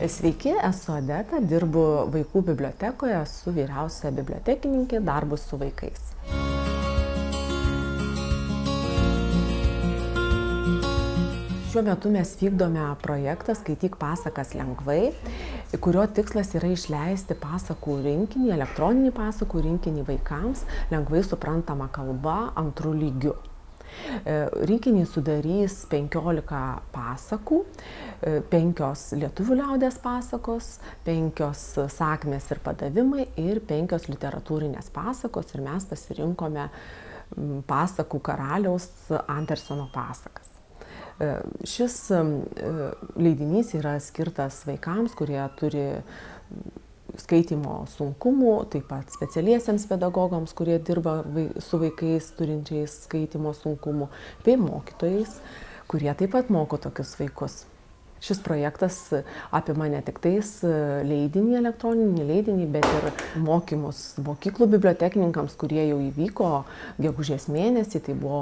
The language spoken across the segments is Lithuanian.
Sveiki, esu Odeta, dirbu vaikų bibliotekoje, esu vyriausia bibliotekininkė, darbus su vaikais. Šiuo metu mes vykdome projektą Skaityk pasakas lengvai, kurio tikslas yra išleisti pasakų rinkinį, elektroninį pasakų rinkinį vaikams lengvai suprantama kalba antrų lygių. Rinkinį sudarys 15 pasakų, 5 lietuvių liaudies pasakos, 5 sakmės ir padavimai ir 5 literatūrinės pasakos, ir mes pasirinkome pasakų karaliaus Anderseno pasakas. Šis leidinys yra skirtas vaikams, kurie turi skaitymo sunkumų, taip pat specialiesiems pedagogams, kurie dirba su vaikais turinčiais skaitymo sunkumų, bei mokytojais, kurie taip pat moko tokius vaikus. Šis projektas apima ne tik tais leidinį, elektroninį leidinį, bet ir mokymus mokyklų bibliotekininkams, kurie jau įvyko gegužės mėnesį. Tai buvo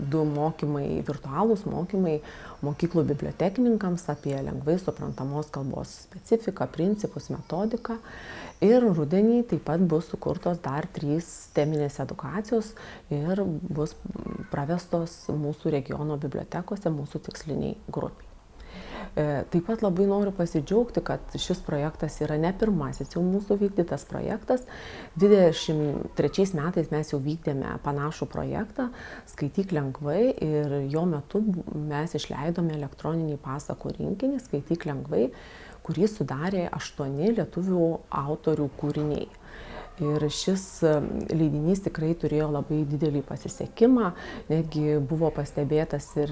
2 mokymai, virtualūs mokymai mokyklų bibliotekininkams apie lengvai suprantamos kalbos specifiką, principus, metodiką. Ir rudenį taip pat bus sukurtos dar 3 teminės edukacijos ir bus pravestos mūsų regiono bibliotekose, mūsų tiksliniai grupiai. Taip pat labai noriu pasidžiaugti, kad šis projektas yra ne pirmasis jau mūsų vykdytas projektas. 23 metais mes jau vykdėme panašų projektą Skaityk lengvai, ir jo metu mes išleidome elektroninį pasakų rinkinį Skaityk lengvai, kurį sudarė 8 lietuvių autorių kūriniai. Ir šis leidinys tikrai turėjo labai didelį pasisekimą, netgi buvo pastebėtas ir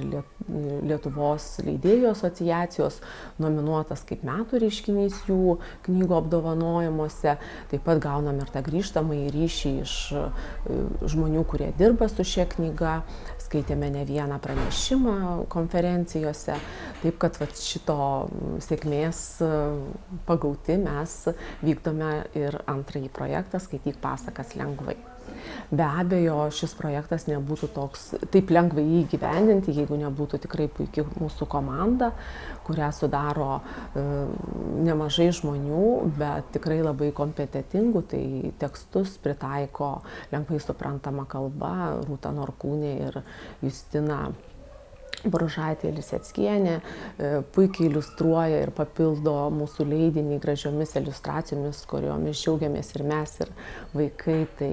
Lietuvos leidėjų asociacijos nominuotas kaip metų reiškinys jų knygų apdovanojimuose. Taip pat gaunam ir tą grįžtamąjį ryšį iš žmonių, kurie dirba su šia knyga, skaitėme ne vieną pranešimą konferencijose, taip kad šito sėkmės pagauti mes vykdome ir antrąjį projektą Skaityk pasakas lengvai. Be abejo, šis projektas nebūtų taip lengvai įgyvendinti, jeigu nebūtų tikrai puikiai mūsų komanda, kurią sudaro nemažai žmonių, bet tikrai labai kompetentingų. Tai tekstus pritaiko lengvai suprantama kalba Rūta Norkūnė ir Justina Boružaitė Liseckienė, puikiai iliustruoja ir papildo mūsų leidinį gražiomis iliustracijomis, kuriomis džiaugiamės ir mes, ir vaikai. Tai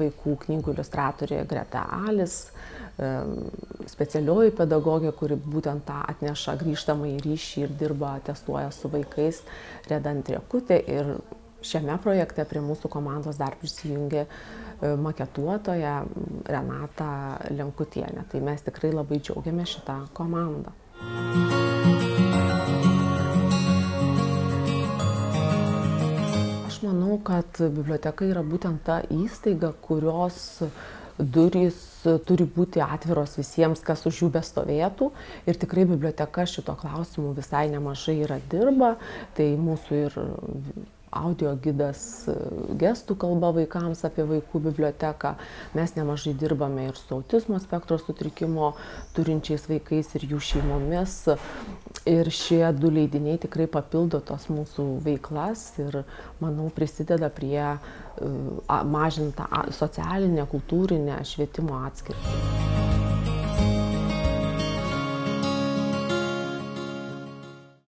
vaikų knygų iliustratorė Greta Alis, specialioji pedagogė, kuri būtent tą atneša grįžtamąjį ryšį ir dirba, testuoja su vaikais, Reda Andriekutė. Ir šiame projekte prie mūsų komandos dar prisijungė maketuotoja Renata Lenkutienė. Tai mes tikrai labai džiaugiamės šitą komandą. Aš manau, kad biblioteka yra būtent ta įstaiga, kurios durys turi būti atviros visiems, kas už jų bestovėtų. Ir tikrai biblioteka šito klausimu visai nemažai yra dirba. Tai mūsų ir audio gidas gestų kalba vaikams apie vaikų biblioteką. Mes nemažai dirbame ir su autizmo spektro sutrikimo turinčiais vaikais ir jų šeimomis. Ir šie 2 leidiniai tikrai papildo tos mūsų veiklas ir, manau, prisideda prie mažinti socialinę, kultūrinę švietimo atskirtį.